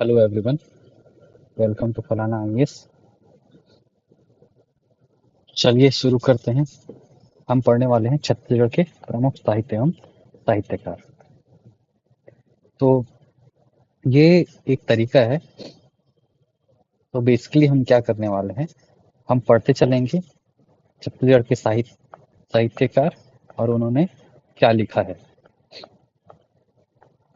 Hello everyone, welcome to फलाना IAS. चलिए शुरू करते हैं। हम पढ़ने वाले हैं छत्तीसगढ़ के प्रमुख साहित्य एवं साहित्यकार। तो ये एक तरीका है। तो बेसिकली हम क्या करने वाले हैं, हम पढ़ते चलेंगे छत्तीसगढ़ के साहित्यकार और उन्होंने क्या लिखा है।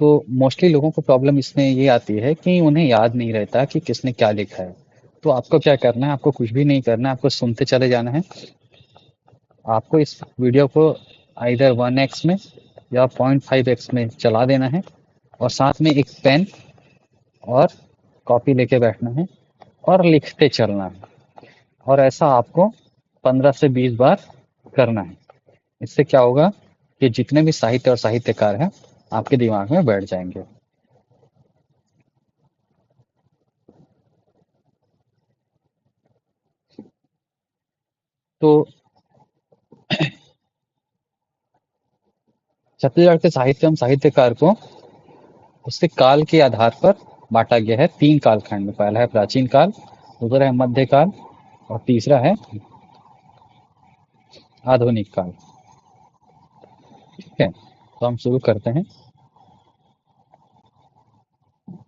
तो मोस्टली लोगों को प्रॉब्लम इसमें ये आती है कि उन्हें याद नहीं रहता कि किसने क्या लिखा है। तो आपको क्या करना है, आपको कुछ भी नहीं करना है, आपको सुनते चले जाना है। आपको इस वीडियो को आइदर 1x में या 0.5x में चला देना है और साथ में एक पेन और कॉपी लेके बैठना है और लिखते चलना है। और ऐसा आपको 15 से 20 बार करना है। इससे क्या होगा कि जितने भी साहित्य और साहित्यकार हैं आपके दिमाग में बैठ जाएंगे। तो छत्तीसगढ़ के साहित्य एवं साहित्यकार को उसके काल के आधार पर बांटा गया है 3 कालखंड में। पहला है प्राचीन काल, दूसरा है मध्यकाल और तीसरा है आधुनिक काल। ठीक है, तो हम शुरू करते हैं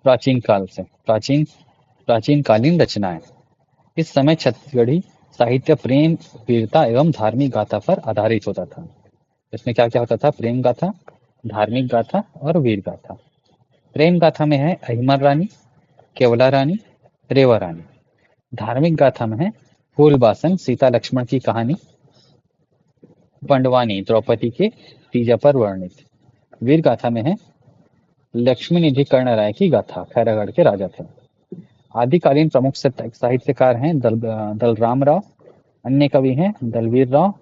प्राचीन काल से। प्राचीन कालीन रचनाएं। इस समय छत्तीसगढ़ी साहित्य प्रेम, वीरता एवं धार्मिक गाथा पर आधारित होता था। इसमें क्या क्या होता था? प्रेम गाथा, धार्मिक गाथा और वीर गाथा। प्रेम गाथा में है अहिमर रानी, केवला रानी, रेवा रानी। धार्मिक गाथा में है फूलबासन, सीता लक्ष्मण की कहानी, पंडवानी, द्रौपदी के तीजा पर वर्णित। वीर गाथा में है लक्ष्मी निधि कर्ण राय की गाथा, खैरागढ़ के राजा थे। आदिकालीन प्रमुख साहित्यकार हैं दलराम राव, अन्य कवि हैं दलवीर राव,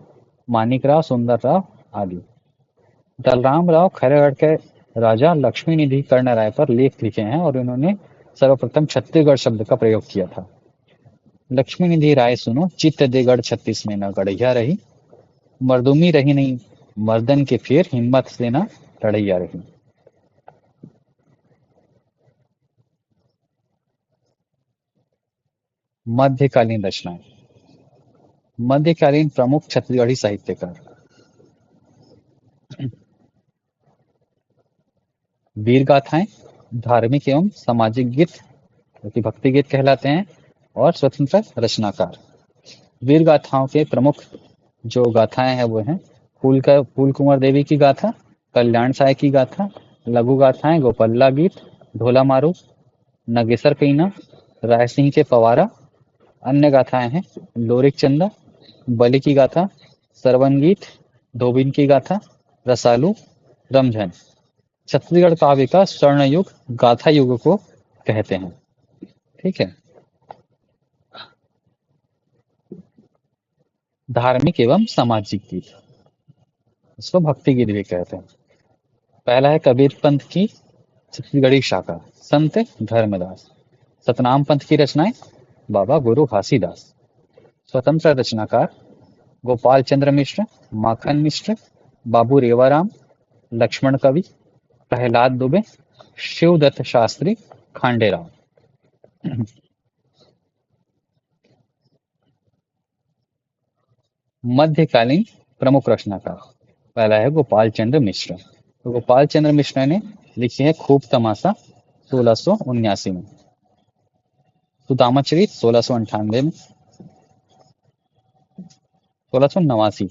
मानिक राव, सुंदर राव आदि। दलराम राव खैरागढ़ के राजा लक्ष्मी निधि कर्ण राय पर लेख लिखे हैं और इन्होंने सर्वप्रथम छत्तीसगढ़ शब्द का प्रयोग किया था। लक्ष्मी निधि राय सुनो, चित्त दे गढ़ छत्तीस में न गड़िया रही, मर्दुमी रही नहीं मर्दन के फिर, हिम्मत से न लड़ैया रही। मध्यकालीन रचनाएं। मध्यकालीन प्रमुख छत्तीसगढ़ी साहित्यकार वीर गाथाएं, धार्मिक एवं सामाजिक गीत जो कि भक्ति गीत कहलाते हैं, और स्वतंत्र रचनाकार। वीर गाथाओं के प्रमुख जो गाथाएं हैं वो हैं फूल कुंवर देवी की गाथा, कल्याण साय की गाथा, लघु गाथाएं गोपल्ला गीत, ढोला मारू, नगेसर कईना, राय सिंह के पवारा। अन्य गाथाएं हैं लोरिक चंदा, बलि की गाथा, सरवन गीत, धोबिन की गाथा, रसालू, रमझन। छत्तीसगढ़ काव्य का स्वर्ण युग गाथा युग को कहते हैं। ठीक है। धार्मिक एवं सामाजिक गीत, इसको भक्ति गीत भी कहते हैं। पहला है कबीर पंथ की छत्तीसगढ़ी शाखा, संत धर्मदास। सतनाम पंथ की रचनाएं बाबा गुरु घासीदास। स्वतंत्र रचनाकार गोपाल चंद्र मिश्र, माखन मिश्र, बाबू रेवाराम, लक्ष्मण कवि, प्रहलाद दुबे, शिवदत्त शास्त्री, खांडेराव। मध्यकालीन प्रमुख रचनाकार, पहला है गोपाल चंद्र मिश्र। तो गोपाल चंद्र मिश्र ने लिखी है खूब तमाशा 1679 में, सुदामा चरित 1698 में, 1689,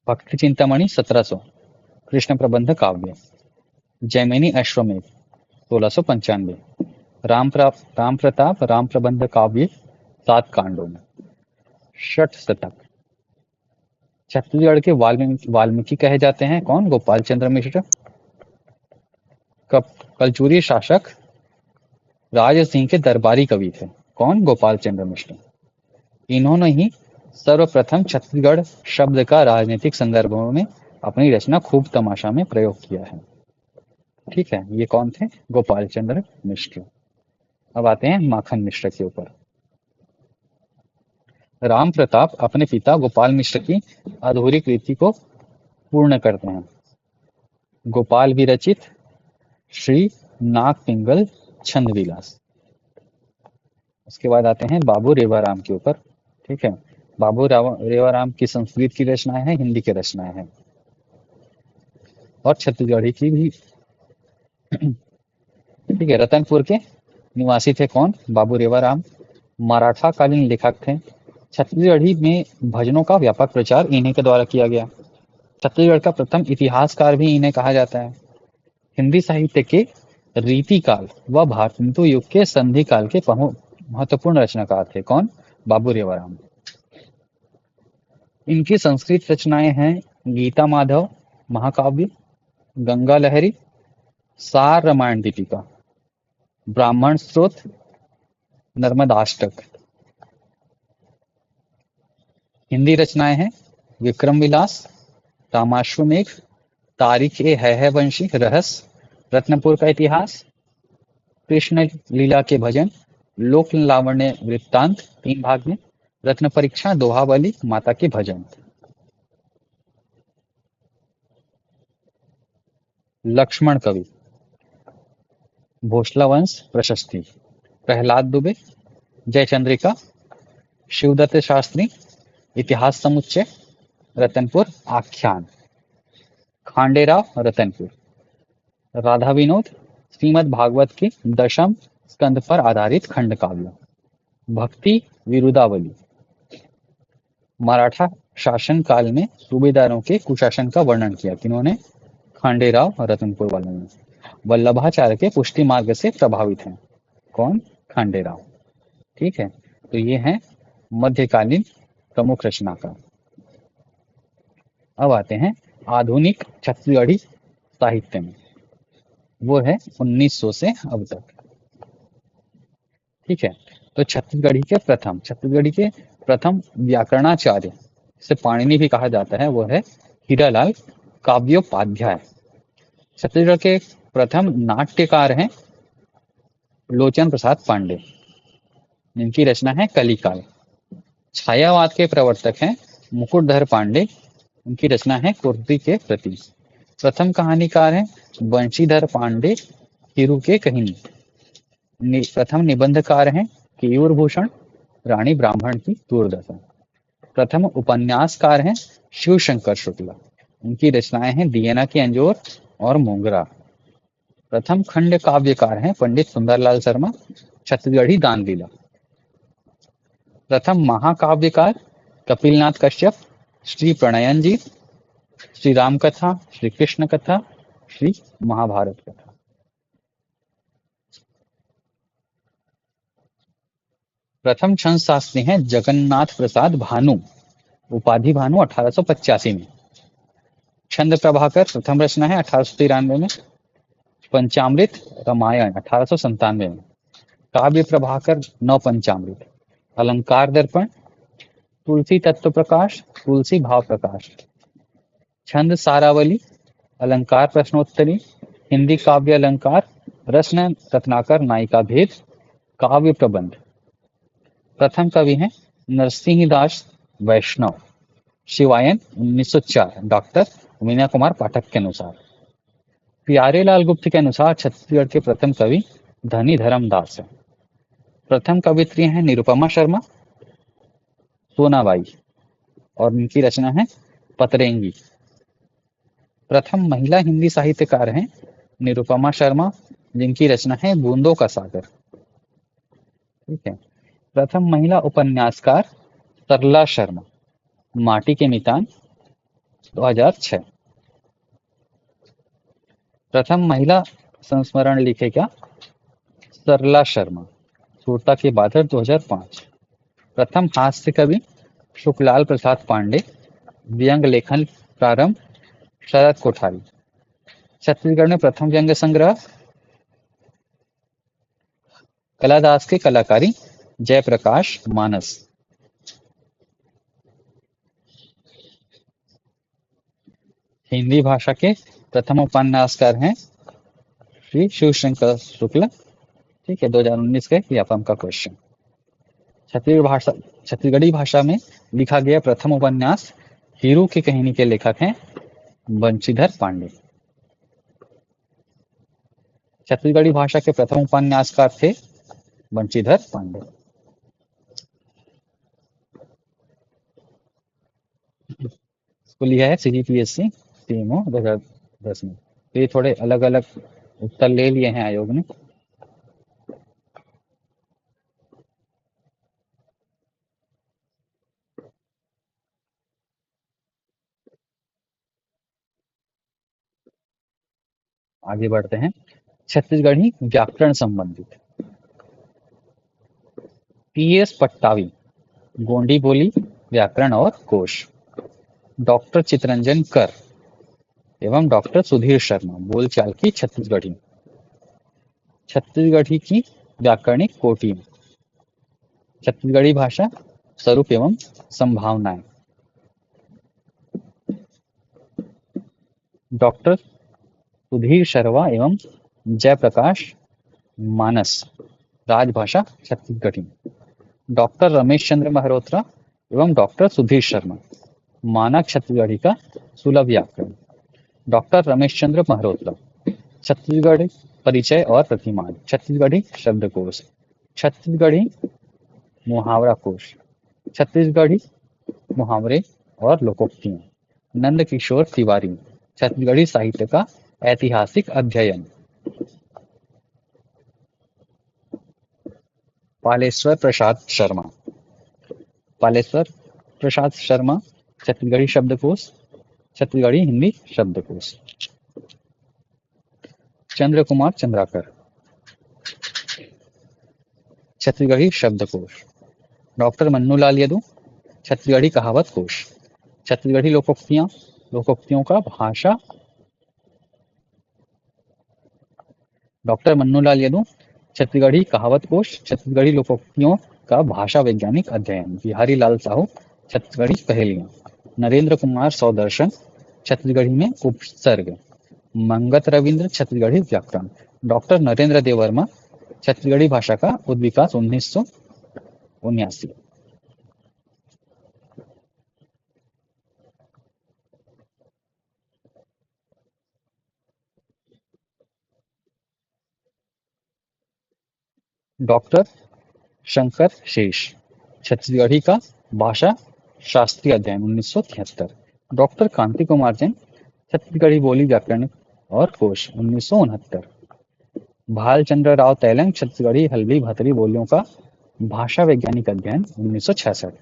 भक्ति चिंतामणि 1700, कृष्ण प्रबंध काव्य, जैमिनी अश्वमेध 1695, राम प्रताप राम प्रबंध काव्य 7 कांडों में, षठ शतक। छत्तीसगढ़ के वाल्मीकि कहे जाते हैं कौन? गोपाल चंद्र मिश्र। कलचुरी शासक राज सिंह के दरबारी कवि थे कौन? गोपाल चंद्र मिश्र। इन्होंने ही सर्वप्रथम छत्तीसगढ़ शब्द का राजनीतिक संदर्भों में अपनी रचना खूब तमाशा में प्रयोग किया है। ठीक है, ये कौन थे? गोपाल चंद्र मिश्र। अब आते हैं माखन मिश्र के ऊपर। राम प्रताप अपने पिता गोपाल मिश्र की अधूरी कृति को पूर्ण करते हैं। गोपाल विरचित श्री नाग पिंगल छंद विलास। उसके बाद आते हैं बाबू रेवाराम के ऊपर। ठीक है, रेवाराम की संस्कृत की रचनाएं हैं, हिंदी की रचनाएं हैं और छत्तीसगढ़ी की भी। ठीक है, रतनपुर के निवासी थे कौन? बाबू रेवाराम। मराठा कालीन लेखक थे। छत्तीसगढ़ी में भजनों का व्यापक प्रचार इन्हीं के द्वारा किया गया। छत्तीसगढ़ का प्रथम इतिहासकार भी इन्हें कहा जाता है। हिंदी साहित्य के रीतिकाल व भारतेंदु युग के संधि काल के महत्वपूर्ण रचनाकार थे कौन? बाबू रेवाराम। इनकी संस्कृत रचनाएं हैं गीता माधव महाकाव्य, गंगा लहरी, सार रामायण दीपिका, ब्राह्मण स्त्रोत, नर्मदाष्टक। हिंदी रचनाएं हैं विक्रम विलास, रामाश्वमेघ, तारीख ए है वंशी, रहस्य, रत्नपुर का इतिहास, कृष्ण लीला के भजन, लोक लावण्य वृत्तांत 3 भाग में, रत्न परीक्षा, दोहावली, माता के भजन। लक्ष्मण कवि, भोसला वंश प्रशस्ति, प्रहलाद दुबे, जयचंद्रिका, शिवदत्त शास्त्री, इतिहास समुच्चय, रतनपुर आख्यान, खांडेराव रतनपुर, राधा विनोद, श्रीमद् भागवत के दशम स्कंद पर आधारित खंड काव्य, भक्ति विरुदावली। मराठा शासन काल में सूबेदारों के कुशासन का वर्णन किया किन्होंने? खांडेराव रतनपुर वालों ने। वल्लभाचार्य के पुष्टि मार्ग से प्रभावित हैं कौन? खांडेराव। ठीक है, तो ये हैं मध्यकालीन प्रमुख रचनाकार। अब आते हैं आधुनिक छत्तीसगढ़ी साहित्य में, वो है 1900 से अब तक। ठीक है, तो छत्तीसगढ़ी के प्रथम व्याकरणाचार्य, से पाणिनि भी कहा जाता है, वो है हीरालाल काव्योपाध्याय। छत्तीसगढ़ के प्रथम नाट्यकार हैं लोचन प्रसाद पांडे, जिनकी रचना है कलिकाल। छायावाद के प्रवर्तक हैं मुकुटधर पांडे, उनकी रचना है कुर्दी के प्रति। प्रथम कहानीकार हैं बंशीधर पांडे, हिरू के कहिनी। प्रथम निबंधकार हैं केयूर भूषण, रानी ब्राह्मण की दूरदर्शन। प्रथम उपन्यासकार हैं शिवशंकर शुक्ला, उनकी रचनाएं हैं दियना की अंजोर और मोगरा। प्रथम खंड काव्यकार हैं पंडित सुंदरलाल शर्मा, छत्तीसगढ़ी दानलीला। प्रथम महाकाव्यकार कपिलनाथ कश्यप, श्री प्रणयन जी, श्री राम कथा, श्री कृष्ण कथा, श्री महाभारत कथा। प्रथम छंद शास्त्री हैं जगन्नाथ प्रसाद भानु, उपाधि भानु, 1885 में। छंद प्रभाकर प्रथम रचना है 1893 में। पंचामृत रामायण 1897 में। काव्य प्रभाकर नौ पंचामृत। अलंकार दर्पण, तुलसी तत्व प्रकाश, तुलसी भाव प्रकाश। छंद सारावली, अलंकार प्रश्नोत्तरी, हिंदी काव्य अलंकार, रत्न रत्नाकर नायिका भेद, काव्य प्रबंध। प्रथम कवि हैं नरसिंहदास वैष्णव, शिवायन 1904, डॉक्टर मीना कुमार पाठक के अनुसार। प्यारेलाल गुप्त के अनुसार छत्तीसगढ़ के प्रथम कवि धनी धर्मदास है। प्रथम कवित्री हैं निरुपमा शर्मा, सोनाबाई, और इनकी रचना है पतरेंगी। प्रथम महिला हिंदी साहित्यकार हैं निरुपमा शर्मा, जिनकी रचना है बूंदों का सागर। ठीक है, प्रथम महिला उपन्यासकार सरला शर्मा, माटी के मितान 2006। प्रथम महिला संस्मरण लेखिका सरला शर्मा, सूरता के बादर 2005। प्रथम हास्य कवि शुक्लाल प्रसाद पांडे, व्यंग लेखन प्रारंभ शरद कोठारी। छत्तीसगढ़ में प्रथम व्यंग संग्रह कलादास के कलाकारी जयप्रकाश मानस। हिंदी भाषा के प्रथम उपन्यासकार हैं श्री शिवशंकर शुक्ला। ठीक है, 2019 का व्यापम का क्वेश्चन। छत्तीसगढ़ी भाषा में लिखा गया प्रथम उपन्यास हीरू की कहानी के लेखक हैं बंशीधर पांडे। छत्तीसगढ़ी भाषा के प्रथम उपन्यासकार थे बंशीधर पांडे। इसको लिया है CGPSC TMO 2010 में। तो ये थोड़े अलग अलग उत्तर ले लिए हैं आयोग ने। आगे बढ़ते हैं। छत्तीसगढ़ी व्याकरण संबंधित PS पट्टावी, गोंडी बोली व्याकरण और कोश। डॉक्टर चितरंजन कर एवं डॉक्टर सुधीर शर्मा, बोलचाल की छत्तीसगढ़ी। छत्तीसगढ़ी की व्याकरणिक कोटि, छत्तीसगढ़ी भाषा स्वरूप एवं संभावनाएं। डॉक्टर सुधीर शर्मा एवं जयप्रकाश मानस, राजभाषा छत्तीसगढ़ी। डॉक्टर रमेश चंद्र मल्होत्रा एवं डॉक्टर सुधीर शर्मा, मानक छत्तीसगढ़ी का सुलभ व्याकरण। डॉक्टर रमेश चंद्र मल्होत्रा, छत्तीसगढ़ी परिचय और प्रतिमान, छत्तीसगढ़ी शब्दकोश, छत्तीसगढ़ी मुहावरा कोश, छत्तीसगढ़ी मुहावरे और लोकोक्तियां। नंद किशोर तिवारी, छत्तीसगढ़ी साहित्य का ऐतिहासिक अध्ययन। पालेश्वर प्रसाद शर्मा, पालेश्वर प्रसाद शर्मा, छत्तीसगढ़ी शब्दकोश, छत्तीसगढ़ी हिंदी शब्दकोश। चंद्र कुमार चंद्राकर, छत्तीसगढ़ी शब्दकोश। डॉक्टर मन्नूलाल यदू, छत्तीसगढ़ी कहावत कोश, छत्तीसगढ़ी लोकोक्तियां, लोकोक्तियों का भाषा। डॉक्टर मन्नूलाल यदू, छत्तीसगढ़ी कहावत कोश, छत्तीसगढ़ी लोकोक्तियों का भाषा वैज्ञानिक अध्ययन। बिहारी लाल साहू, छत्तीसगढ़ी पहेलियां। नरेंद्र कुमार सौदर्शन, छत्तीसगढ़ी में उपसर्ग। मंगत रविंद्र, छत्तीसगढ़ी व्याकरण। डॉक्टर नरेंद्र देव वर्मा, छत्तीसगढ़ी भाषा का उद्विकास 1979। डॉक्टर शंकर शेष, छत्तीसगढ़ी का भाषा शास्त्रीय अध्ययन 1973। डॉक्टर कांति कुमार जैन, छत्तीसगढ़ी बोली व्याकरण और कोश 1969। भालचंद्र राव तैलंग, छत्तीसगढ़ी हल्बी भतरी बोलियों का भाषा वैज्ञानिक अध्ययन 1966।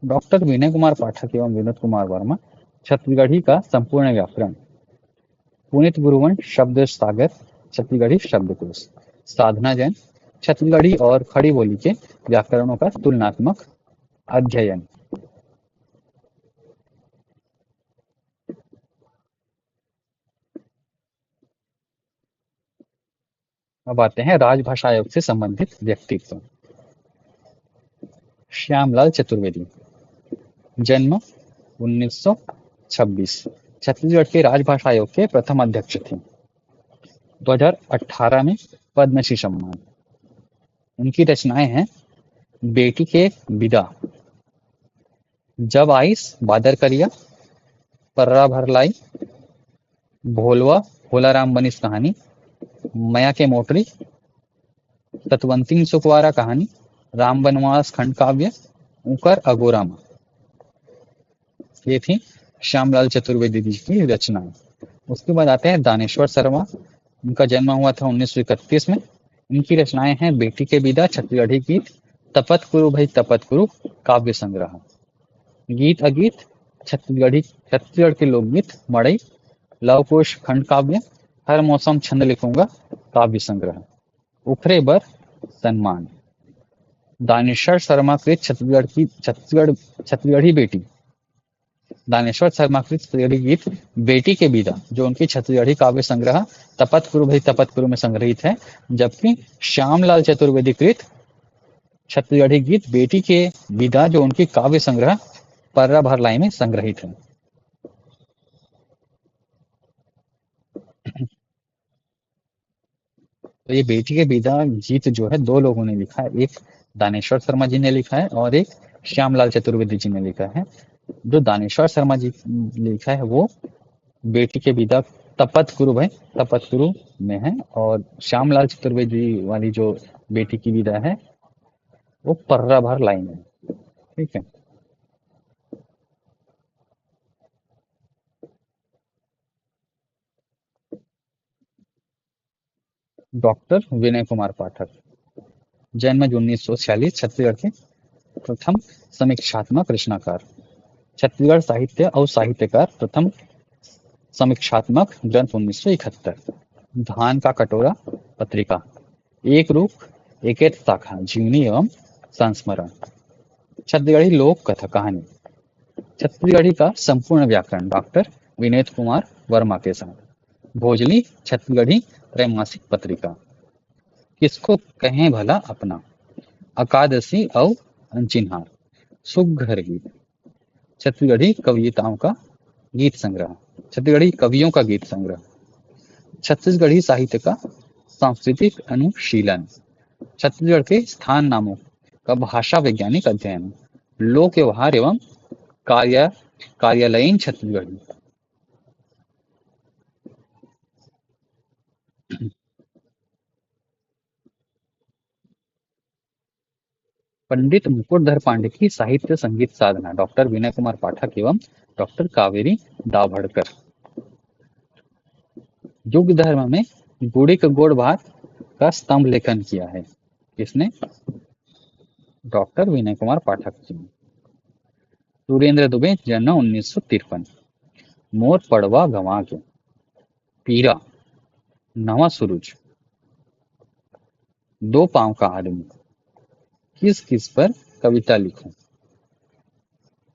डॉक्टर विनय कुमार पाठक एवं विनोद कुमार वर्मा, छत्तीसगढ़ी का संपूर्ण व्याकरण। पुनीत गुरुवंश शब्द सागर, छत्तीसगढ़ी शब्दकोश। साधना जैन, छत्तीसगढ़ी और खड़ी बोली के व्याकरणों का तुलनात्मक अध्ययन। अब आते हैं राजभाषा आयोग से संबंधित व्यक्तित्व। श्यामलाल चतुर्वेदी, जन्म 1926, छत्तीसगढ़ के राजभाषा आयोग के प्रथम अध्यक्ष थे। 2018 में पद्मश्री सम्मान। उनकी रचनाएं हैं बेटी के विदा, जब आइस बादर करिया, पर्रा भर लाई, भोलवा भोलाराम बनिस कहानी, मया के मोटरी, सतवंती सुकवारा कहानी, राम बनवास खंड काव्य, उकर अगोरामा। ये थी श्यामलाल चतुर्वेदी जी की रचनाएं। उसके बाद आते हैं दानेश्वर शर्मा। उनका जन्म हुआ था 1931 में। इनकी रचनाएं हैं बेटी के विदा, छत्तीसगढ़ी गीत, तपत कुरु भाई तपत कुरु, काव्य संग्रह, गीत अगीत, छत्तीसगढ़ के लोकगीत, मड़ई, लवकोश खंड काव्य, हर मौसम छंद लिखूंगा, काव्य संग्रह, उखरे बर सम्मान। दानेश्वर शर्मा कृत छत्तीसगढ़ी बेटी, दानेश्वर शर्मा कृत छत्तीसगढ़ी गीत बेटी के विदा, जो उनकी छत्तीसगढ़ी काव्य संग्रह तपत कुरु भाई तपत कुरु में संग्रहित है। जबकि श्यामलाल चतुर्वेदी कृत छत्तीसगढ़ी गीत बेटी के विदा, जो उनकी काव्य संग्रह पर्रा भरलाई में संग्रहित है। तो ये बेटी के विदा गीत जो है दो लोगों ने लिखा है, एक दानेश्वर शर्मा जी ने लिखा है और एक श्यामलाल चतुर्वेदी जी ने लिखा है। जो दानेश्वर शर्मा जी ने लिखा है वो बेटी के विदा तपत गुरु भाई, तपत गुरु में है। और श्यामलाल चतुर्वेदी वाली जो बेटी की विदा है वो पर्रा भर लाइन है। ठीक है। डॉक्टर विनय कुमार पाठक, जन्म 1946, छत्तीसगढ़ के प्रथम समीक्षात्मक रचनाकार। छत्तीसगढ़ साहित्य और साहित्यकार, प्रथम समीक्षात्मक ग्रंथ 1971। धान का कटोरा पत्रिका, एक रूप एकेत शाखा, जीवनी एवं संस्मरण। छत्तीसगढ़ी लोक कथा कहानी, छत्तीसगढ़ी का संपूर्ण व्याकरण, डॉक्टर विनोद कुमार वर्मा के साथ। भोजली छत्तीसगढ़ी त्रैमासिक पत्रिका। किसको कहें भला अपना, अकादशी और अनचिन्हार। सुघ्घर गीत, छत्तीसगढ़ी कविताओं का गीत संग्रह, छत्तीसगढ़ी कवियों का गीत संग्रह। छत्तीसगढ़ी साहित्य का सांस्कृतिक अनुशीलन, छत्तीसगढ़ के स्थान नामों का भाषा वैज्ञानिक अध्ययन। लोक व्यवहार एवं कार्य कार्यालयीन छत्तीसगढ़ी। पंडित मुकुटधर पांडे की साहित्य संगीत साधना, डॉक्टर विनय कुमार पाठक एवं डॉक्टर कावेरी दाभड़कर। युग धर्म में गुड़िक गोड़ भात का स्तंभ लेखन किया है, किसने? डॉक्टर विनय कुमार पाठक जी ने। सुरेंद्र दुबे, जन्म 1953। मोर पड़वा गंवा के, पीरा, नवा सूरज, दो पांव का आदमी, किस किस पर कविता लिखूं।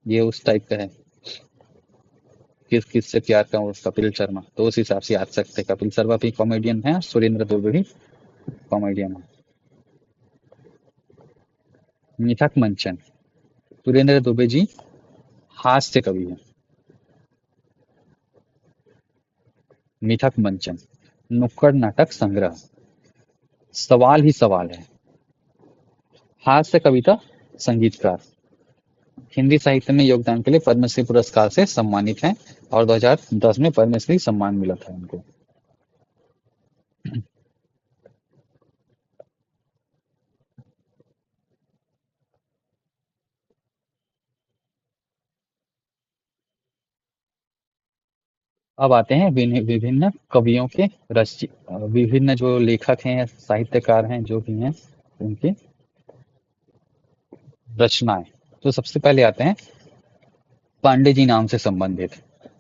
ये उस टाइप का है, किस किस से प्यार करूं, कपिल शर्मा, तो उस हिसाब से याद सकते हैं। कपिल शर्मा भी कॉमेडियन है, सुरेंद्र दुबे भी कॉमेडियन है। मिथक मंचन, सुरेंद्र दुबे जी हास्य कवि है। मिथक मंचन नुक्कड़ नाटक संग्रह, सवाल ही सवाल है। हास्य कविता संगीतकार, हिंदी साहित्य में योगदान के लिए पद्मश्री पुरस्कार से सम्मानित हैं और 2010 में पद्मश्री सम्मान मिला था उनको। अब आते हैं विभिन्न कवियों के विभिन्न जो लेखक हैं, साहित्यकार हैं, जो भी हैं, उनकी रचनाएं। तो सबसे पहले आते हैं पांडे जी नाम से संबंधित।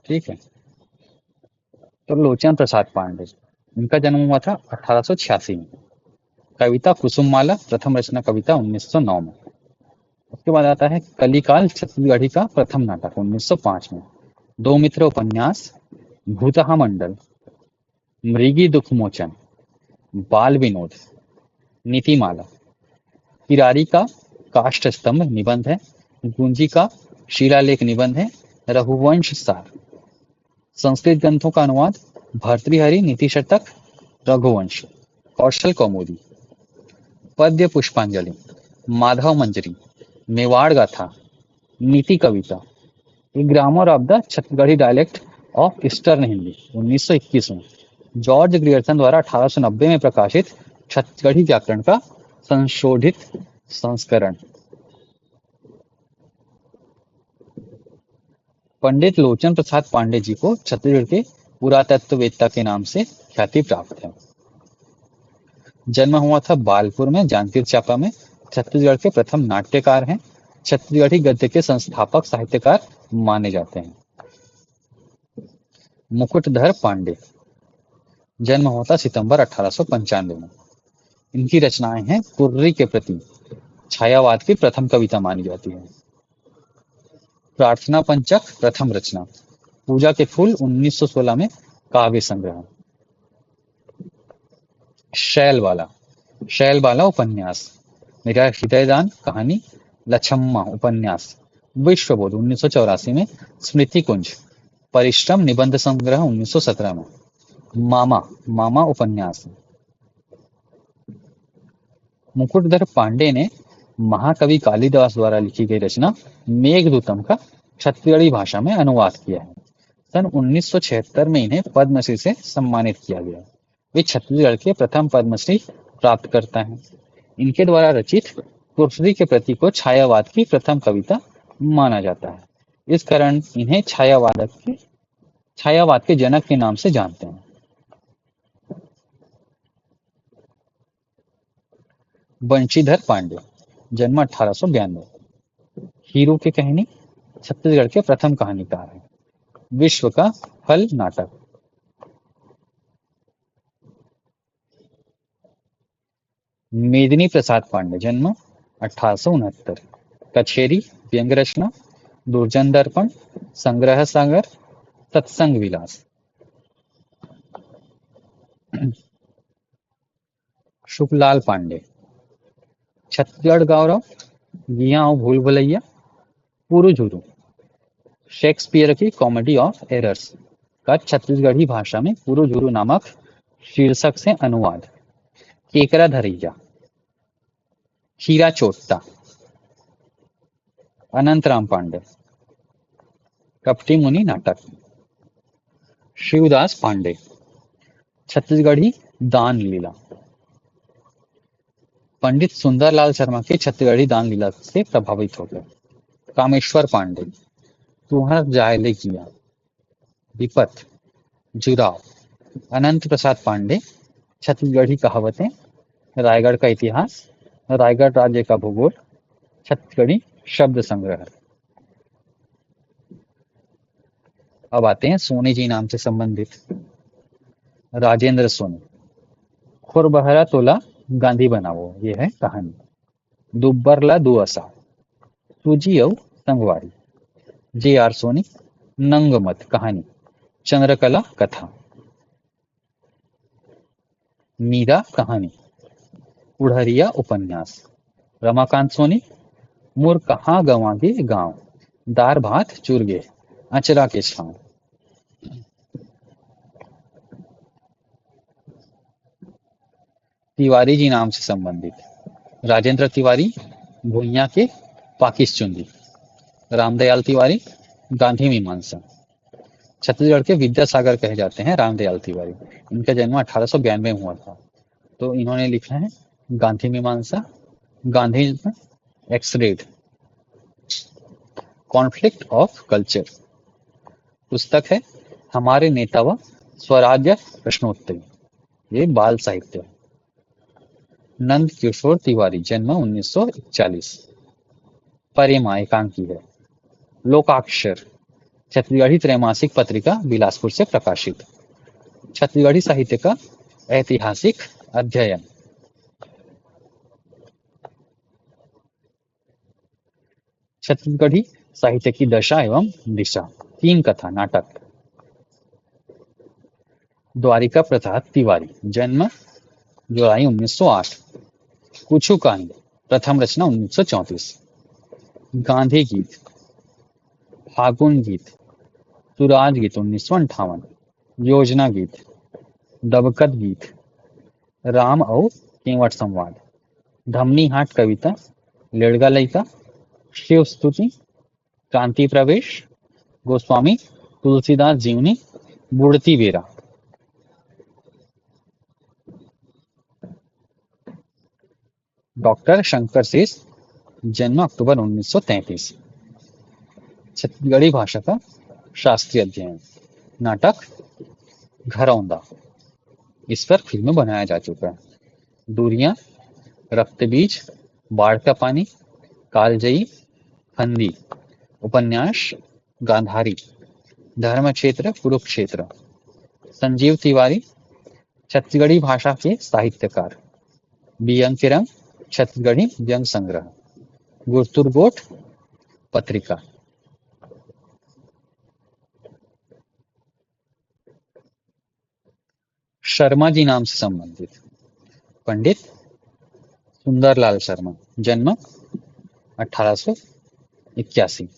ठीक है। तो लोचन प्रसाद पांडे, इनका जन्म हुआ था 1886 में। कविता कुसुममाला, प्रथम रचना कविता 1909 में। उसके बाद आता है कलिकाल, छत्तीसगढ़ी का प्रथम नाटक 1905 में। दो मित्र उपन्यास, भूतहा मंडल, मृगी दुखमोचन, बाल विनोद, नीतिमाला। किरारी का काष्ठ स्तंभ निबंध है। गुंजी का शिलालेख निबंध है। रघुवंश सार। संस्कृत ग्रंथों का अनुवाद, भर्तृहरि नीति शतक, रघुवंश, कौशल कौमुदी। पद्य पुष्पांजलि, माधव मंजरी, Mewar Gatha, Niti Kavita, grammar of the Chhattisgarhi dialect of eastern Hindi 1921 में। जॉर्ज ग्रियर्सन द्वारा 1890 में प्रकाशित छत्तीसगढ़ी व्याकरण का संशोधित संस्करण। पंडित लोचन प्रसाद पांडे जी को छत्तीसगढ़ के पुरातत्ववेत्ता के नाम से ख्याति प्राप्त है। जन्म हुआ था बालपुर में, जांजगीर चांपा में। छत्तीसगढ़ के प्रथम नाट्यकार हैं। छत्तीसगढ़ी गद्य के संस्थापक साहित्यकार माने जाते हैं। मुकुटधर पांडे, जन्म हुआ था सितंबर 1895 में। इनकी रचनाएं हैं कुर्री के प्रति, छायावाद की प्रथम कविता मानी जाती है। प्रार्थना पंचक, प्रथम रचना। पूजा के फूल 1916 में काव्य संग्रह। शैलबाला, शैलबाला उपन्यास। मेरा हृदयदान कहानी, लछम्मा उपन्यास। विश्वबोध 1984 में। स्मृति कुंज, परिश्रम निबंध संग्रह 1917 में। मामा, मामा उपन्यास। मुकुटधर पांडे ने महाकवि कालिदास द्वारा लिखी गई रचना मेघदूतम का छत्तीसगढ़ी भाषा में अनुवाद किया है। सन 1976 में इन्हें पद्मश्री से सम्मानित किया गया। वे छत्तीसगढ़ के प्रथम पद्मश्री प्राप्तकर्ता हैं। इनके द्वारा रचित कुर्फरी के प्रति को छायावाद की प्रथम कविता माना जाता है। इस कारण इन्हें छायावाद के जनक के नाम से जानते हैं। बंशीधर पांडे, जन्म 1892, हीरो की कहानी, छत्तीसगढ़ के प्रथम कहानीकार हैं। विश्व का फल नाटक। मेदिनी प्रसाद पांडे, जन्म 1869, कछेरी, व्यंग रचना, दुर्जन दर्पण, संग्रह सागर, सत्संग विलास। शुभलाल पांडे, छत्तीसगढ़ गौरव, जिया और भूल भुलैया, पुरु झुरू, शेक्सपियर की कॉमेडी ऑफ एरर्स का छत्तीसगढ़ी भाषा में पुरु झुरू नामक शीर्षक से अनुवाद। केकरा धरैया, हीरा चोट्टा, अनंतराम पांडे, कपटी मुनि नाटक। शिवदास पांडे, छत्तीसगढ़ी दान लीला। पंडित सुंदरलाल शर्मा के छत्तीसगढ़ी दान लीला से प्रभावित हो गए। कामेश्वर पांडे, तुहर जायले किया, विपत, जुराव। अनंत प्रसाद पांडे, छत्तीसगढ़ी कहावतें, रायगढ़ का इतिहास, रायगढ़ राज्य का भूगोल, छत्तीसगढ़ी शब्द संग्रह। अब आते हैं सोनी जी नाम से संबंधित। राजेंद्र सोनी, खुरबहरा तोला गांधी बनावो, ये है कहानी। दुब्बरला दू असा, सूजी और संगवारी। जे आर सोनी, नंगमत कहानी, चंद्रकला कथा। मीरा कहानी, उड़हरिया उपन्यास। रमाकांत सोनी, मुर कहाँ गंवागे गांव, दार भात चुरगे, अचरा के छांव। तिवारी जी नाम से संबंधित। राजेंद्र तिवारी, भुइयां के पाकिस चुंदी। रामदयाल तिवारी, गांधी मीमांसा। छत्तीसगढ़ के विद्यासागर कहे जाते हैं रामदयाल तिवारी। इनका जन्म 1892 में हुआ था। तो इन्होंने लिखा है गांधी मीमांसा, गांधी एक्सरेड, कॉन्फ्लिक्ट ऑफ कल्चर। पुस्तक है हमारे नेता व स्वराज्य प्रश्नोत्तरी, ये बाल साहित्य। नंद किशोर तिवारी, जन्म 1941, परिमा एकांकी है। लोकाक्षर, छत्तीसगढ़ी त्रैमासिक पत्रिका बिलासपुर से प्रकाशित। छत्तीसगढ़ी साहित्य का ऐतिहासिक अध्ययन। छत्तीसगढ़ी साहित्य की दशा एवं दिशा, 3 कथा नाटक। द्वारिका प्रसाद तिवारी, जन्म जुलाई 1908, कुछू कहानी, प्रथम रचना 1934। गांधी गीत, फागुन गीत, सुराज गीत 1958, योजना गीत, दबकत गीत, राम और केवट संवाद, धमनी हाट कविता, लेड़गा लइका, शिव स्तुति, क्रांति प्रवेश, गोस्वामी तुलसीदास जीवनी, बुढ़ती बेरा। डॉक्टर शंकर शेष, जन्म अक्टूबर 1933, छत्तीसगढ़ी भाषा का शास्त्रीय अध्ययन। नाटक घरौंदा, इस पर फिल्म बनाया जा चुका है। दूरियां, रक्तबीज, बाढ़ का पानी, कालजयी, फंदी। उपन्यास गांधारी, धर्म क्षेत्र कुरुक्षेत्र। संजीव तिवारी, छत्तीसगढ़ी भाषा के साहित्यकार। बियंग के रंग, छत्तीसगढ़ी व्यंग संग्रह। गुरतुरगोट पत्रिका। शर्मा जी नाम से संबंधित। पंडित सुंदरलाल शर्मा, जन्म 1881।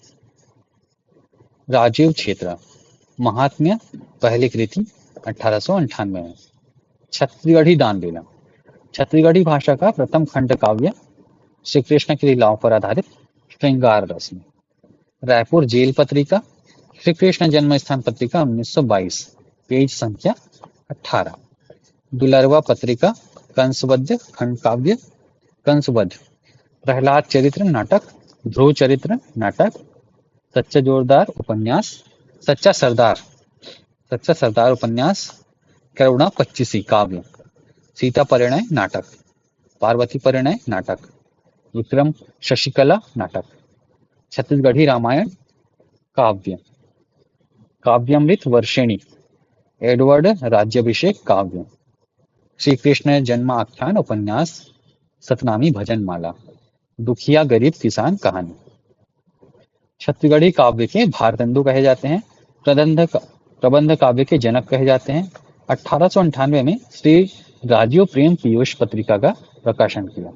राजीव क्षेत्र, महात्म्य, पहली कृति 1898 में। छत्तीसगढ़ी दान लीला, छत्तीसगढ़ी भाषा का प्रथम खंड काव्य, श्री कृष्ण की लीलाओं पर आधारित श्रृंगार रस में। रायपुर जेल पत्रिका, श्री कृष्ण जन्म स्थान पत्रिका 1922, पेज संख्या 18। दुलरवा पत्रिका, कंसवद्य खंड काव्य, कंसवध, प्रहलाद चरित्र नाटक, ध्रुव चरित्र नाटक, सच्चा जोरदार उपन्यास, सच्चा सरदार, सच्चा सरदार उपन्यास, करुणा पच्चीसी काव्य, सीता परिणय नाटक, पार्वती परिणय नाटक, विक्रम शशिकला नाटक, छत्तीसगढ़ी रामायण काव्य, काव्यामृत वर्षिणी, एडवर्ड राज्याभिषेक काव्य, श्री कृष्ण जन्म आख्यान उपन्यास, सतनामी भजन माला, दुखिया गरीब किसान कहानी। छत्तीसगढ़ी काव्य के भारतेंदु कहे जाते हैं। प्रबंध काव्य के जनक कहे जाते हैं। 1898 में श्री राजीव प्रेम पीयूष पत्रिका का प्रकाशन किया।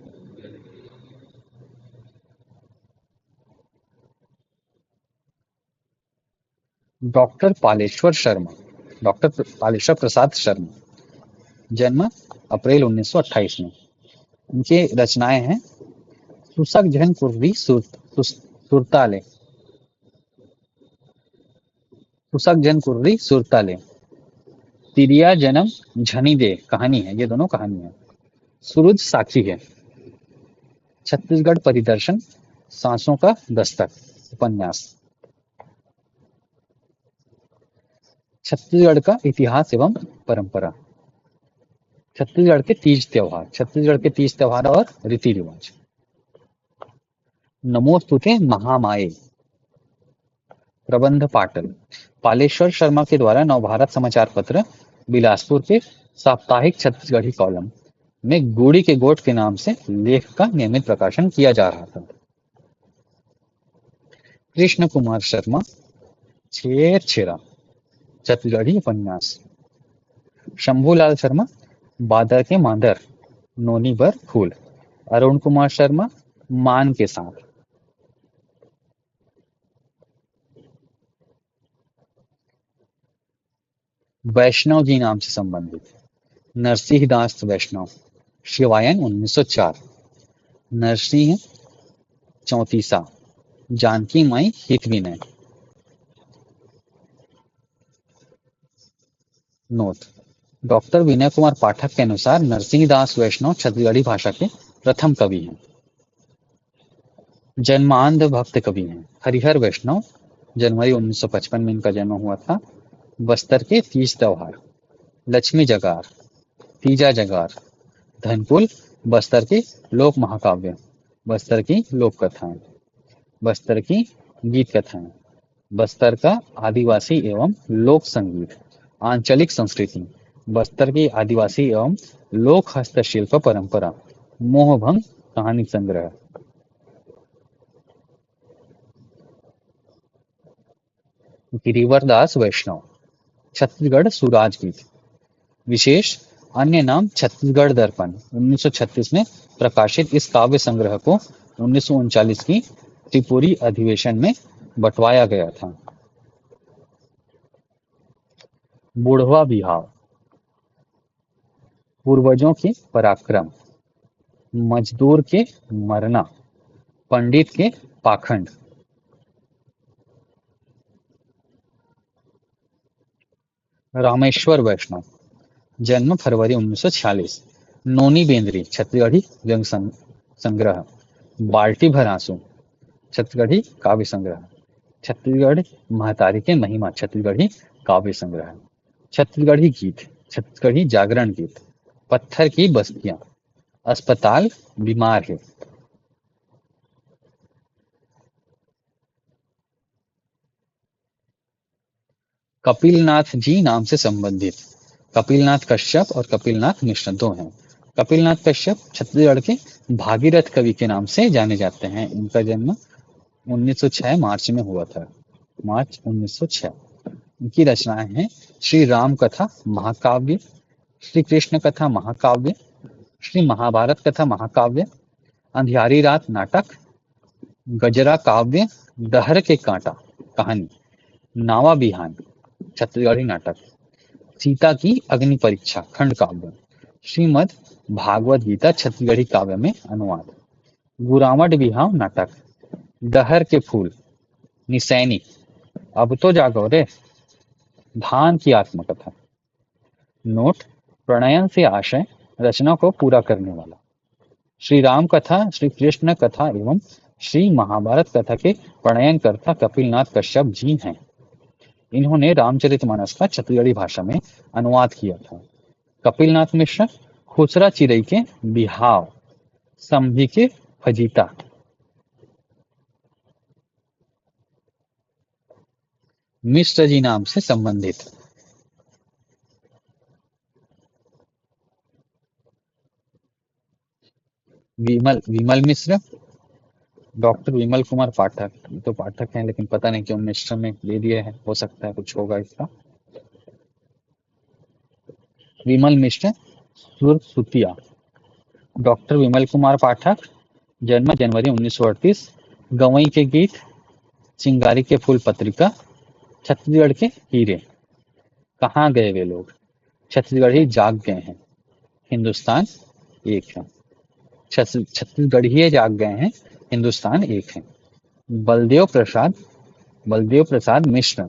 डॉक्टर पालेश्वर शर्मा, डॉक्टर पालेश्वर प्रसाद शर्मा, जन्म अप्रैल 1928 में। उनके रचनाएं हैं सुसक झन कुर्री सुरताले, सुसक झन कुर्री सुरताले, तिरिया जन्म झनी दे कहानी है, ये दोनों कहानी है। सूरज साखी है। छत्तीसगढ़ परिदर्शन, सांसों का दस्तक उपन्यास। छत्तीसगढ़ का इतिहास एवं परंपरा। छत्तीसगढ़ के तीज त्योहार, छत्तीसगढ़ के तीज त्योहार और रीति रिवाज। नमोस्तुते महामाए, प्रबंध पाटल, पालेश्वर शर्मा के द्वारा नवभारत समाचार पत्र बिलासपुर के साप्ताहिक छत्तीसगढ़ी कॉलम में गुड़ी के गोट के नाम से लेख का नियमित प्रकाशन किया जा रहा था। कृष्ण कुमार शर्मा, छेरछेरा, छत्तीसगढ़ी उपन्यास। शंभूलाल शर्मा, बादर के मांदर, नोनी बर फूल। अरुण कुमार शर्मा, मान के साथ। वैष्णव जी नाम से संबंधित। नरसिंह दास वैष्णव, शिवायन 1904। नरसिंह चौतीसा, जानकी माई हित विनय। नोट, डॉक्टर विनय कुमार पाठक के अनुसार नरसिंह दास वैष्णव छत्तीसगढ़ी भाषा के प्रथम कवि हैं। जन्मांध भक्त कवि हैं। हरिहर वैष्णव, जनवरी 1955 में इनका जन्म हुआ था। बस्तर के तीज त्योहार। लक्ष्मी जगार, तीजा जगार, धनकुल, बस्तर की लोक महाकाव्य, बस्तर की लोक कथाएं, बस्तर की गीत कथाएं, बस्तर का आदिवासी एवं लोक संगीत, आंचलिक संस्कृति, बस्तर की आदिवासी एवं लोक हस्तशिल्प परंपरा, मोहभंग कहानी संग्रह। गिरिवर दास वैष्णव, छत्तीसगढ़ सुराज गीत। विशेष अन्य नाम छत्तीसगढ़ दर्पण, 1936 में प्रकाशित इस काव्य संग्रह को 1939 की त्रिपुरी अधिवेशन में बंटवाया गया था। बुढ़वा बिहाव, पूर्वजों के पराक्रम, मजदूर के मरना, पंडित के पाखंड। रामेश्वर वैष्णव, जन्म फरवरी 1946। नोनी बेंद्री, छत्तीसगढ़ी व्यंग संग्रह। बाल्टी भर आंसू, छत्तीसगढ़ी काव्य संग्रह। छत्तीसगढ़ महतारी के महिमा, छत्तीसगढ़ी काव्य संग्रह। छत्तीसगढ़ी गीत, छत्तीसगढ़ी जागरण गीत। पत्थर की बस्तियां, अस्पताल बीमार है। कपिलनाथ जी नाम से संबंधित। कपिलनाथ कश्यप और कपिलनाथ मिश्र दो हैं। कपिलनाथ कश्यप छत्तीसगढ़ के भागीरथ कवि के नाम से जाने जाते हैं। इनका जन्म 1906 मार्च में हुआ था, मार्च 1906। इनकी रचनाएं हैं श्री राम कथा महाकाव्य, श्री कृष्ण कथा महाकाव्य, श्री महाभारत कथा महाकाव्य, अंधियारी रात नाटक, गजरा काव्य, डहर के कांटा कहानी, नावा बिहान छत्तीसगढ़ी नाटक, सीता की अग्नि परीक्षा खंड काव्य, श्रीमद् भागवत गीता छत्तीसगढ़ी काव्य में अनुवाद, गुरावट बिहाव नाटक, डहर के फूल निसैनी, अब तो जागो रे। धान की आत्मकथा। नोट: प्रणयन से आशय, रचना को पूरा करने वाला। श्री राम कथा, श्री कृष्ण कथा एवं श्री महाभारत कथा के प्रणयनकर्ता कपिलनाथ कश्यप जी हैं। इन्होंने रामचरितमानस का छत्तीसगढ़ी भाषा में अनुवाद किया था। कपिलनाथ मिश्र खुसरा चिरई के बिहाव, संभी के फजीता, मिश्र जी नाम से संबंधित। विमल विमल मिश्र, डॉक्टर विमल कुमार पाठक। ये तो पाठक हैं लेकिन पता नहीं क्यों मिश्र में दे दिए हैं, हो सकता है कुछ होगा इसका। विमल मिश्र सुरसुतिया। डॉक्टर विमल कुमार पाठक, जन्म जनवरी 1938, गवई के गीत, चिंगारी के फूल पत्रिका, छत्तीसगढ़ के हीरे। कहाँ गए वे लोग, छत्तीसगढ़ ही जाग गए हैं, हिंदुस्तान एक है। छत्तीसगढ़ ही जाग गए हैं, हिंदुस्तान एक है। बलदेव प्रसाद बलदेव प्रसाद मिश्र,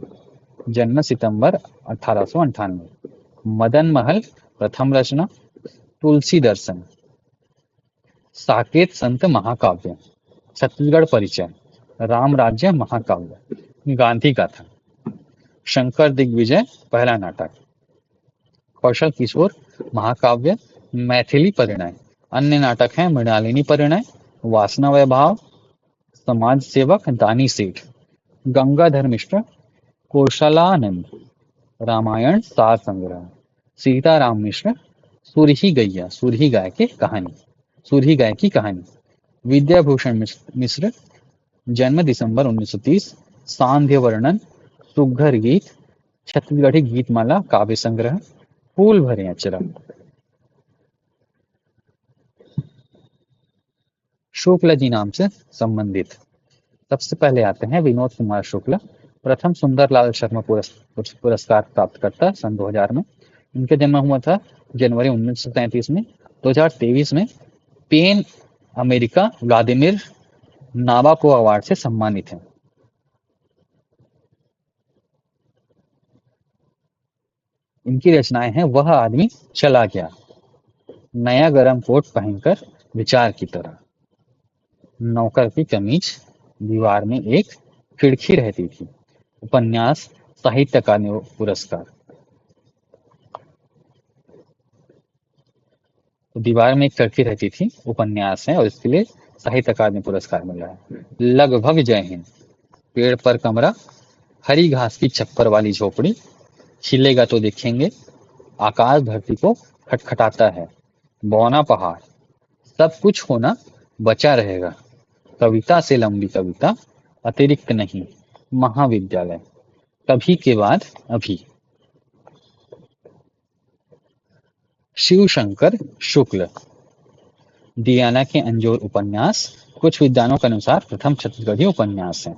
जन्म सितंबर 1898। मदन महल प्रथम रचना, तुलसी दर्शन। साकेत संत महाकाव्य, छत्तीसगढ़ परिचय, राम राज्य महाकाव्य, गांधी गाथा। शंकर दिग्विजय पहला नाटक। कौशल किशोर महाकाव्य, मैथिली परिणय। अन्य नाटक हैं मृणालिनी परिणय, वासना वैभाव, समाज सेवक दानी सेठ। गंगाधर मिश्र, कौशलानंद, रामायण सार संग्रह। सीताराम मिश्र, सुरही गैया, सुरही गाय की कहानी, सुरही गाय की कहानी। विद्याभूषण मिश्र, जन्म दिसंबर 1930, सांध्य वर्णन, सुघ्घर गीत, छत्तीसगढ़ी गीतमाला काव्य संग्रह, फूल भरे अचरा। शुक्ल जी नाम से संबंधित। सबसे पहले आते हैं विनोद कुमार शुक्ल, प्रथम सुंदरलाल शर्मा पुरस्कार प्राप्तकर्ता सन 2000 में। इनका जन्म हुआ था जनवरी 1933 में। 2023 में पेन अमेरिका व्लादिमीर नाबाको अवार्ड से सम्मानित हैं। इनकी रचनाएं हैं वह आदमी चला गया, नया गरम कोट पहनकर विचार की तरह, नौकर की कमीज, दीवार में एक खिड़की रहती थी, उपन्यास साहित्य अकादमी पुरस्कार। तो दीवार में एक खिड़की रहती थी उपन्यास है और इसके लिए साहित्य अकादमी पुरस्कार मिल रहा है। लगभग जय हिंद। पेड़ पर कमरा, हरी घास की छप्पर वाली झोपड़ी, खिलेगा तो देखेंगे, आकाश धरती को खटखटाता है, बौना पहाड़, सब कुछ होना बचा रहेगा, कविता से लंबी कविता, अतिरिक्त नहीं, महाविद्यालय, कभी के बाद अभी। शिव शंकर शुक्ल, दियाना के अंजोर उपन्यास कुछ विद्वानों के अनुसार प्रथम छत्तीसगढ़ी उपन्यास है।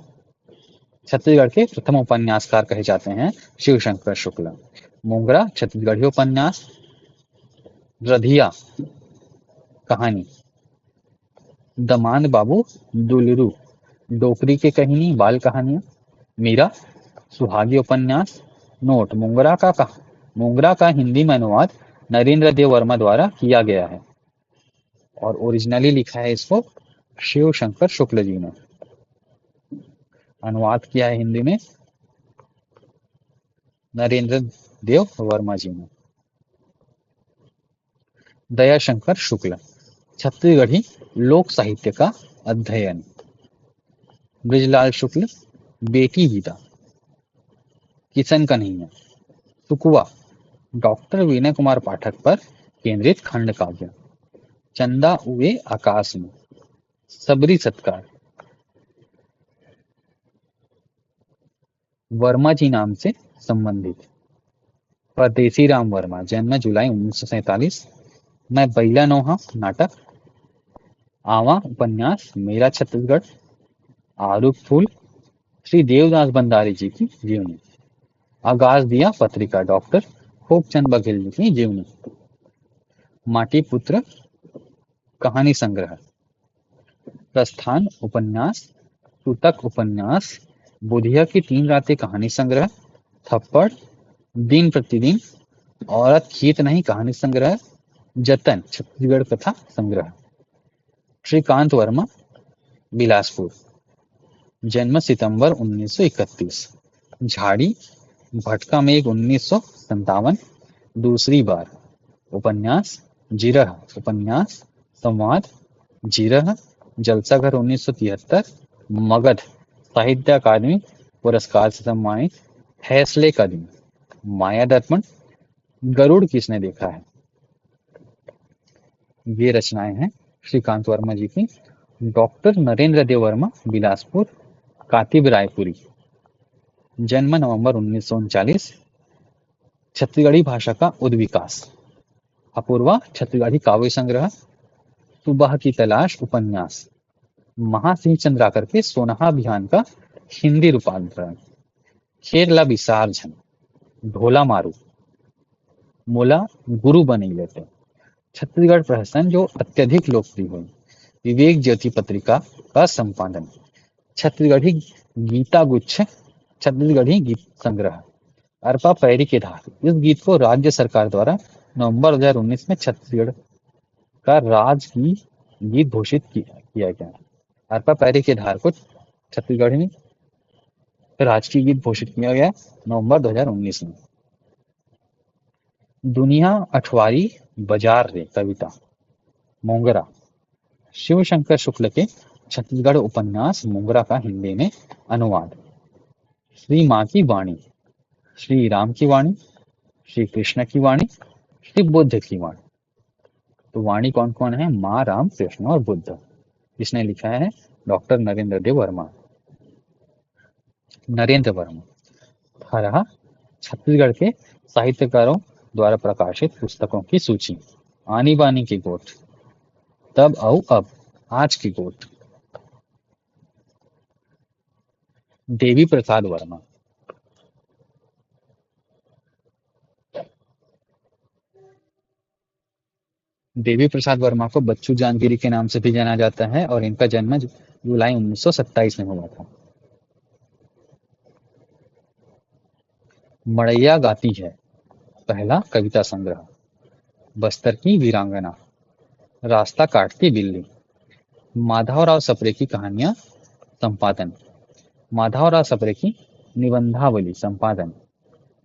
छत्तीसगढ़ के प्रथम उपन्यासकार कहे जाते हैं शिव शंकर शुक्ल। मोंगरा छत्तीसगढ़ी उपन्यास। रधिया कहानी। दमाद बाबू दुलरू, डोकरी के कहानी बाल कहानियां। मीरा सुहागी उपन्यास। नोट: मोंगरा का हिंदी में अनुवाद नरेंद्र देव वर्मा द्वारा किया गया है और ओरिजिनली लिखा है इसको शिव शंकर शुक्ल जी ने। अनुवाद किया है हिंदी में नरेंद्र देव वर्मा जी ने। दयाशंकर शुक्ल, छत्तीसगढ़ी लोक साहित्य का अध्ययन। बृजलाल शुक्ल, बेटी विदा। किशन कन्हैया, सुकुवा, डॉक्टर विनय कुमार पाठक पर केंद्रित खंड काव्य। चंदा उए आकाश में, सबरी सत्कार। वर्मा जी नाम से संबंधित। परदेसी राम वर्मा, जन्म जुलाई 1947। मैं बैला नोहा नाटक। आवा उपन्यास, मेरा छत्तीसगढ़। आरूप फूल, श्री देवदास भंडारी जी की जीवनी। आगाज दिया पत्रिका, डॉक्टर खूबचंद बघेल जी की जीवनी। माटी पुत्र कहानी संग्रह। प्रस्थान उपन्यास, सूतक उपन्यास, बुधिया की 3 रातें कहानी संग्रह, थप्पड़, दिन प्रतिदिन, औरत खेत नहीं कहानी संग्रह, जतन छत्तीसगढ़ कथा संग्रह। श्रीकांत वर्मा, बिलासपुर, जन्म सितंबर 1931, झाड़ी, भटका मेघ 1957, दूसरी बार, उपन्यास, जिरह उपन्यास, संवाद, जिरह, जलसाघर 1973, मगध साहित्य अकादमी पुरस्कार से सम्मानित, फैसले का दिन, माया दर्पण, गरुड़ किसने देखा है। ये रचनाएं हैं श्रीकांत वर्मा जी की। डॉक्टर नरेंद्र देव वर्मा, बिलासपुर, कातिब रायपुरी, जन्म नवंबर 1939, छत्तीसगढ़ी भाषा का उद्विकास। अपूर्वा छत्तीसगढ़ी काव्य संग्रह, सुबह की तलाश उपन्यास, महासिंह चंद्राकर के सोनहा अभियान का हिंदी रूपांतरण, खेरला बिसार झन, ढोला मारू, मोला गुरु बनी लेते, छत्तीसगढ़ प्रहसन जो अत्यधिक लोकप्रिय हुई, विवेक ज्योति पत्रिका का संपादन, छत्तीसगढ़ी गीता गुच्छ, छत्तीसगढ़ी गीत संग्रह, अरपा पैरी के धार। इस गीत को राज्य सरकार द्वारा नवंबर 2019 में छत्तीसगढ़ का राजकीय गीत घोषित किया गया। अरपा पैरी के धार को छत्तीसगढ़ में राजकीय गीत घोषित किया गया नवंबर 2019 में। दुनिया अठवारी बाजार रे कविता, मोंगरा, शिव शंकर शुक्ल के छत्तीसगढ़ उपन्यास मोंगरा का हिंदी में अनुवाद। श्री माँ की वाणी, श्री राम की वाणी, श्री कृष्ण की वाणी, श्री बुद्ध की वाणी। तो वाणी कौन कौन है? माँ, राम, कृष्ण और बुद्ध। इसने लिखा है डॉक्टर नरेंद्र देव वर्मा। नरेंद्र वर्मा हरहा छत्तीसगढ़ के साहित्यकारों द्वारा प्रकाशित पुस्तकों की सूची। आनी बानी की गोठ, तब औ अब, आज की गोठ। देवी प्रसाद वर्मा, देवी प्रसाद वर्मा को बच्चू जानगिरी के नाम से भी जाना जाता है और इनका जन्म जुलाई 1927 में हुआ था। मड़ैया गाती है पहला कविता संग्रह, बस्तर की वीरांगना, रास्ता काटती बिल्ली, माधवराव सप्रे की कहानियां संपादन, माधवराव सप्रे की निबंधावली संपादन,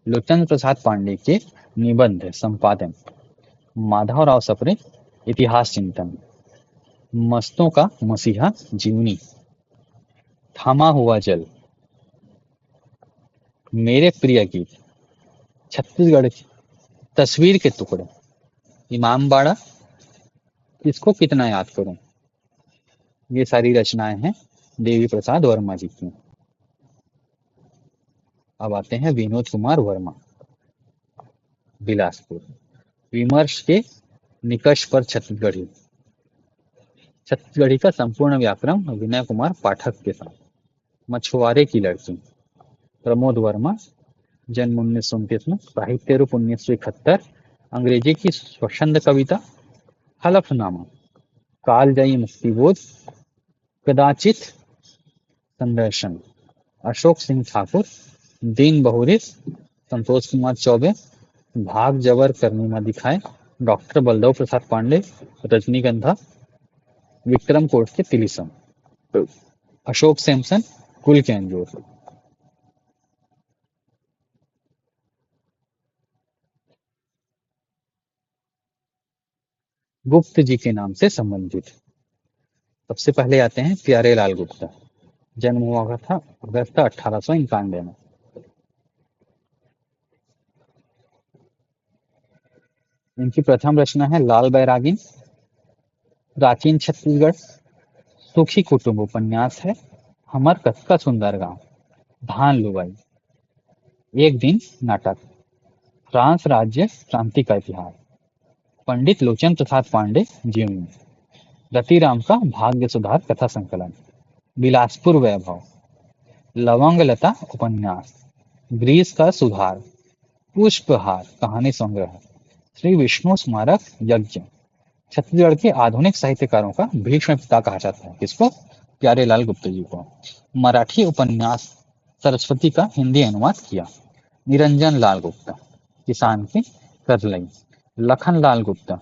लोचन प्रसाद पांडे के निबंध संपादन, माधवराव सप्रे इतिहास चिंतन, मस्तों का मसीहा जीवनी, थामा हुआ जल, मेरे प्रिय गीत, छत्तीसगढ़ की तस्वीर के टुकड़े, इमामबाड़ा, किसको कितना याद करूं। ये सारी रचनाएं हैं देवी प्रसाद वर्मा जी की। अब आते हैं विनोद कुमार वर्मा, बिलासपुर, विमर्श के निकष पर छत्तीसगढ़ी, छत्तीसगढ़ी का संपूर्ण व्याकरण विनय कुमार पाठक के साथ, मछुआरे की लड़की, प्रमोद वर्मा, जन्म 1929 में, साहित्य रूप 1971, अंग्रेजी की स्वच्छंद कविता, हलफनामा, कालजयी मुक्तिबोध, कदाचित संदर्शन, अशोक सिंह ठाकुर, दीन बहुरिश, संतोष कुमार चौबे, भाग जबर करनी में दिखाए, डॉक्टर बलदेव प्रसाद पांडे, रजनीगंधा, विक्रम कोट के तिलिसम, अशोक सैमसन, कुल के अंजूर। गुप्त जी के नाम से संबंधित सबसे पहले आते हैं प्यारे लाल गुप्ता। जन्म हुआ था अगस्त 1891 में। इनकी प्रथम रचना है लाल बैरागी, प्राचीन छत्तीसगढ़, सुखी कुटुंब उपन्यास है, हमर कतका सुंदर गांव, धान लुवाई, एक दिन नाटक, फ्रांस राज्य क्रांति का इतिहास, पंडित लोचन प्रसाद पांडे जीवनी, रतिराम का भाग्य सुधार कथा संकलन, बिलासपुर वैभव, लवंग लता उपन्यास, ग्रीस का सुधार, पुष्पहार कहानी संग्रह, श्री विष्णु स्मारक यज्ञ। छत्तीसगढ़ के आधुनिक साहित्यकारों का भीष्म पिता कहा जाता है किसको? प्यारेलाल गुप्ता जी को। मराठी उपन्यास सरस्वती का हिंदी अनुवाद किया। निरंजन लाल गुप्ता, किसान की करलई। लखन लाल गुप्ता,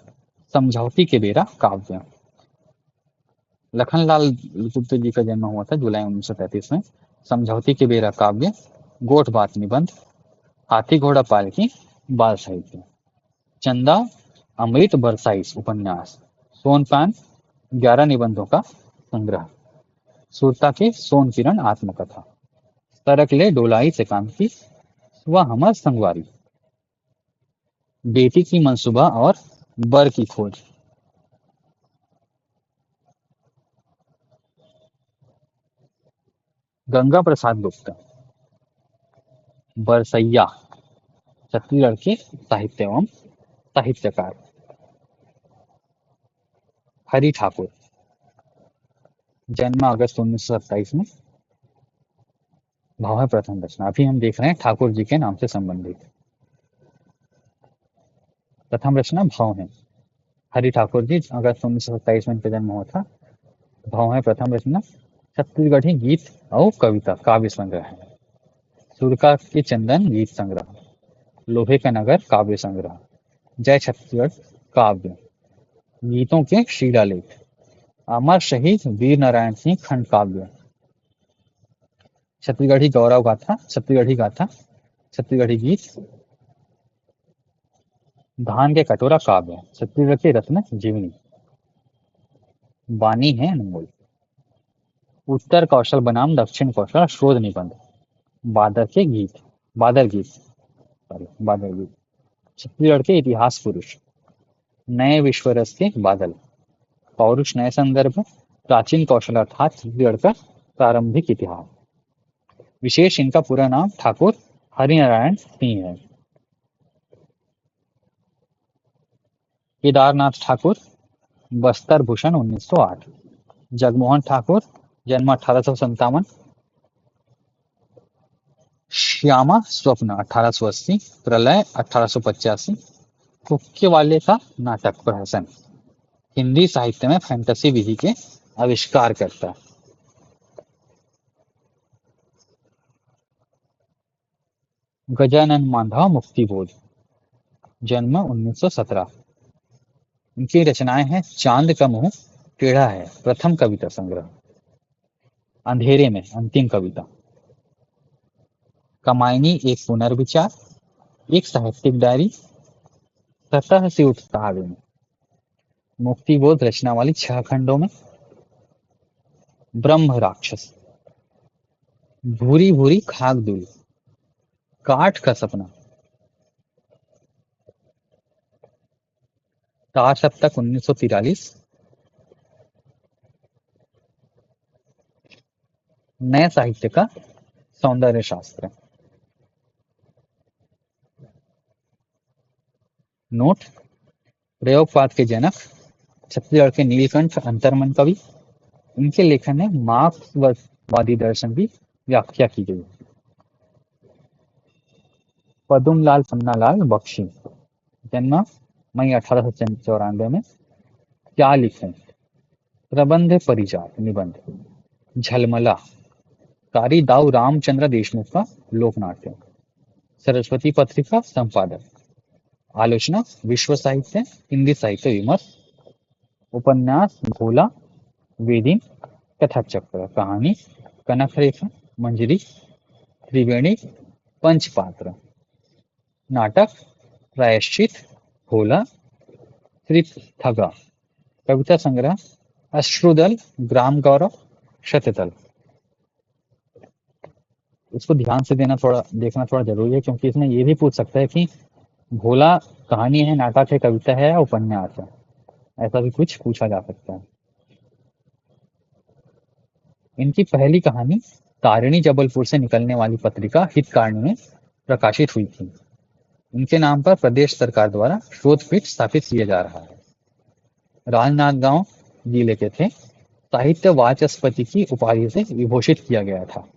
समझौती के बेरा काव्य। लखनलाल गुप्त जी का जन्म हुआ था जुलाई 1933 में। समझौती के बेरा काव्य, गोठ बात निबंध, हाथी घोड़ा पालकी बाल साहित्य। चंदा अमृत बरसाइस उपन्यास। सोनपान 11 निबंधों का संग्रह। सुरता के सोन किरण आत्मकथा। तरकले डोलाई से काम की, वह हमर संगवारी। बेटी की मनसूबा और बर की खोज। गंगा प्रसाद गुप्ता, बरसैया, छत्तीसगढ़ के साहित्य एवं साहित्यकार। हरि ठाकुर, जन्म अगस्त 1927 में। भाव है प्रथम रचना। अभी हम देख रहे हैं ठाकुर जी के नाम से संबंधित। प्रथम रचना भाव है। हरि ठाकुर जी अगस्त 1927 में इनका जन्म हुआ था। भाव है प्रथम रचना। छत्तीसगढ़ी गीत और कविता काव्य संग्रह है। सुरका के चंदन गीत संग्रह। लोहे का नगर काव्य संग्रह। जय छत्तीसगढ़ काव्य। गीतों के शिलालेख। अमर शहीद वीर नारायण सिंह खंड काव्य। छत्तीसगढ़ी गौरव गाथा, छत्तीसगढ़ी गाथा, छत्तीसगढ़ी गीत। धान के कटोरा काव्य। छत्तीसगढ़ के रत्न जीवनी। बानी है अनमोल। उत्तर कौशल बनाम दक्षिण कौशल शोध निबंध। बादर के गीत, बादल गीत, सॉरी बादल गीत। छत्तीसगढ़ के इतिहास पुरुष। नए विश्वरस के बादल। पौरुष नए संदर्भ। प्राचीन कौशल अर्थात छत्तीसगढ़ का प्रारंभिक इतिहास। विशेष इनका पूरा नाम ठाकुर हरिनारायण सिंह है। केदारनाथ ठाकुर, बस्तर भूषण 1908। जगमोहन ठाकुर, जन्म 1857। श्यामा स्वप्न 1880। प्रलय 1885। कुक्के वाले का नाटक प्रहसन। हिंदी साहित्य में फैंटेसी विधि के आविष्कार करता। गजानन मांधा मुक्तिबोध, जन्म 1917। इनकी रचनाएं हैं चांद का मुंह टेढ़ा है प्रथम कविता संग्रह। अंधेरे में अंतिम कविता। कमायनी एक पुनर्विचार, एक साहित्यिक डायरी। सतह से उठता आवेदन। मुक्तिबोध रचनावली 6 खंडों में। ब्रह्म राक्षस। भूरी भूरी खाक दूल। काठ का सपना। चार सप्तक 1943। नए साहित्य का सौंदर्य शास्त्र। नोट। प्रयोगवाद के जनक छत्तीसगढ़ के नीलकंठ अंतर्मन कवि। इनके लेखन में मार्क्सवादी दर्शन की व्याख्या की गई। पदुमलाल पन्नालाल बख्शी, जन्म मई 1894 में। क्या लिखें। प्रबंध परिजात निबंध। झलमला कारी दाऊ रामचंद्र देशमुख का लोकनाट्य। सरस्वती पत्रिका संपादक। आलोचना विश्व साहित्य, हिंदी साहित्य विमर्श। उपन्यास भोला, वेदिन, कथा चक्र। कहानी कनक रेखा, मंजरी, त्रिवेणी, पंचपात्र। नाटक प्रायश्चित, भोला, त्रिथगा। कविता संग्रह अश्रुदल, ग्राम गौरव, शतदल। इसको ध्यान से देखना थोड़ा जरूरी है क्योंकि इसमें ये भी पूछ सकता है कि भोला कहानी है, नाटक है, कविता है या उपन्यास है। ऐसा भी कुछ पूछा जा सकता है। इनकी पहली कहानी तारिणी जबलपुर से निकलने वाली पत्रिका हितकारिणी में प्रकाशित हुई थी। इनके नाम पर प्रदेश सरकार द्वारा शोधपीठ स्थापित किया जा रहा है। राजनांदगांव जिले के थे। साहित्य वाचस्पति की उपाधि से विभूषित किया गया था।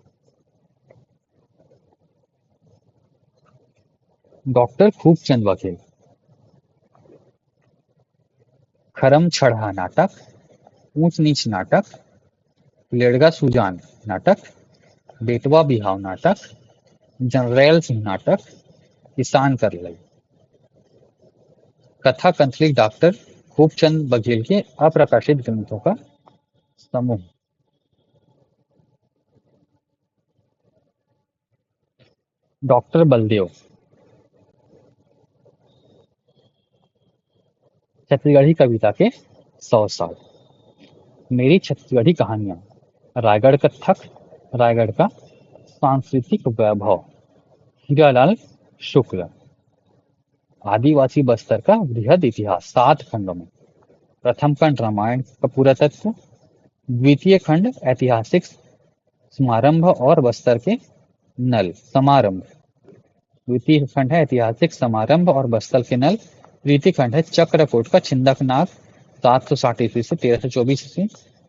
डॉक्टर खूबचंद बघेल। खरम छढ़ा नाटक, ऊंच नीच नाटक, लेड़गा सुजान नाटक, बेटवा बिहाव नाटक, जनरैल सिंह नाटक, किसान कर लई। कथा कंथली डॉक्टर खूबचंद बघेल के अप्रकाशित ग्रंथों का समूह। डॉक्टर बलदेव। छत्तीसगढ़ी कविता के 100 साल। मेरी छत्तीसगढ़ी कहानियां। रायगढ़ कत्थक, रायगढ़ का सांस्कृतिक वैभव। हीरालाल शुक्ल। आदिवासी बस्तर का बृहद इतिहास 7 खंडों में। प्रथम खंड रामायण का पुरातत्व। द्वितीय खंड ऐतिहासिक समारंभ और बस्तर के नल समारंभ। द्वितीय खंड है ऐतिहासिक समारंभ और बस्तर के नल। तृतीय खंड है चक्रकोट का छिंदकनाग 760 ईस्वी से 1324 ईस्वी।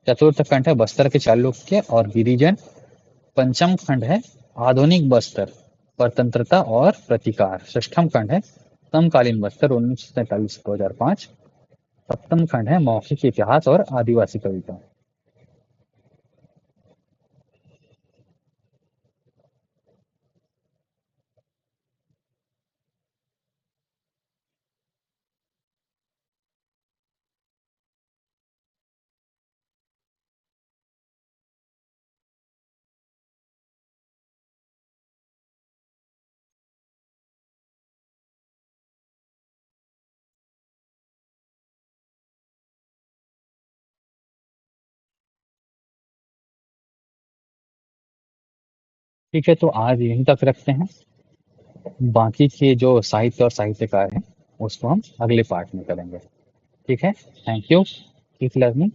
चतुर्थ खंड है बस्तर के चालुक्य और गिरिजन। पंचम खंड है आधुनिक बस्तर, स्वतंत्रता और प्रतिकार। षष्ठम खंड है समकालीन बस्तर 1947 से 2005। सप्तम खंड है मौखिक इतिहास और आदिवासी कविता। ठीक है, तो आज यहीं तक रखते हैं। बाकी के जो साहित्य और साहित्यकार हैं उसको हम अगले पार्ट में करेंगे। ठीक है। Thank you. Keep learning.